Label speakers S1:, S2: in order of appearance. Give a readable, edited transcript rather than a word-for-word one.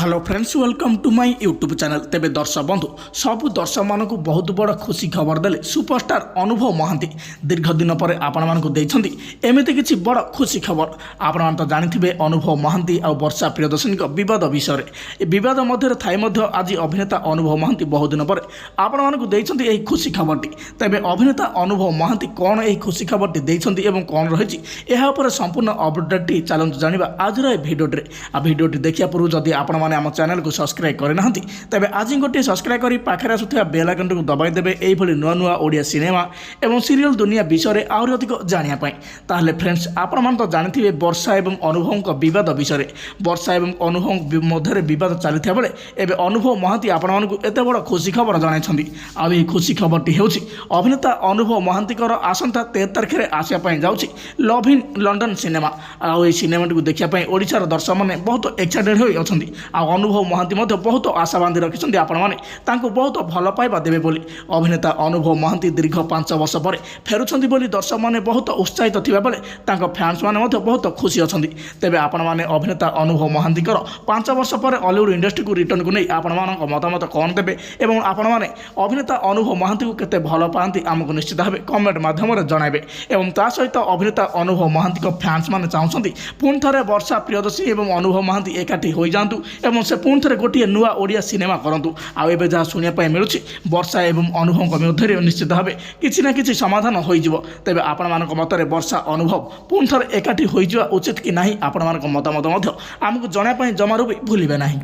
S1: Hello friends welcome to my YouTube channel. तेबे दर्शक बंधु सबु दर्शक मानक बहुत बड़ खुशी खबर देले सुपरस्टार अनुभव महांती दीर्घ दिन पर आपण मानक देइछंती एमिति किछि बड़ खुशी खबर। आपण मान तो जानिथिबे अनुभव महांती आ वर्षा प्रियदर्शनी विवाद विषय ए विवाद मध्य थाई मध्य आज अभिनेता अनुभव महांती बहुत दिन पर आपण मानक देइछंती एही खुशी खबरटी। तेबे अभिनेता अनुभव महांती कोन एही खुशी खबरटी देइछंती एवं कोन रहिछि एहा उपर संपूर्ण अपडेटटी चलंतु जानिबा आज रे भिडियोटी। आ भिडियोटी देखिया पूर्व जदि आपण माने आम चैनल को सब्सक्राइब करे नाहंती तबे आज गोटे सब्सक्राइब करी पाखरे आसुथिबा बेल आइकन को दबाई देबे एही भली नुआ नुआ ओडिया सिनेमा एवं सीरियल दुनिया विषय आहुरी अधिक जानिया पई। ताहले फ्रेंड्स आपण मान तो जानिथिबे वर्षा एवं अनुभव को विवाद विषय वर्षा एवं अनुभव मध्य विवाद चलिथा बेले एबे अनुभव महांती आपण मानकु एते बड़ खुशी खबर जणाइछंती। आ एही खुशी खबरटी हेउछि अभिनेता अनुभव महांतीकर आसंता 13 तारिख रे आसिया पई जाउछि लव इन लंडन सिनेमा। आ एही सिनेमाटी को देखिया पई ओडिसार दर्शक माने बहुत एक्साइटेड होई अछंती। आ अनुभव महांती मध्य बहुत आशा बांधी रखिछंती आपण माने तांको बहुत भल पाइबा देबे बोली। अभिनेता अनुभव महांती दीर्घ 5 वर्ष पर फेरुछंती बोली दर्शक माने बहुत उत्साहित थिबा बेले तांको फैंस माने मध्य बहुत खुशी अछंती। तेबे आपण माने अभिनेता अनुभव महांतीकर 5 वर्ष पर हॉलीवुड इंडस्ट्री को रिटर्न को नै आपण मानक मतामत कोन देबे एवं आपण माने अभिनेता अनुभव महांती को केते भल पांती हमको निश्चित भाबे कमेंट माध्यम रे जणाइबे। एवं ता सहित अभिनेता अनुभव महांती को फैंस माने चाहुछंती पुन थरे वर्षा प्रियदर्शनी एवं अनुभव महांती एकाठी होई जांतु एवं से पुन थरे गोटे नुआ ओडिया सिनेमा करंतु। आ एबे जहा सुनिया पय मिलुछि वर्षा एवं अनुभव मध्य निश्चित भाबे किछि ना किछि समाधान होई जिवो। तेबे आपण मानक मतरे वर्षा अनुभव पुन थरे एकाठी होई जिवा उचित कि नाही आपण मानक मतामत मध्य हमकु जणा पय जमारु भी भूलिबे नाही।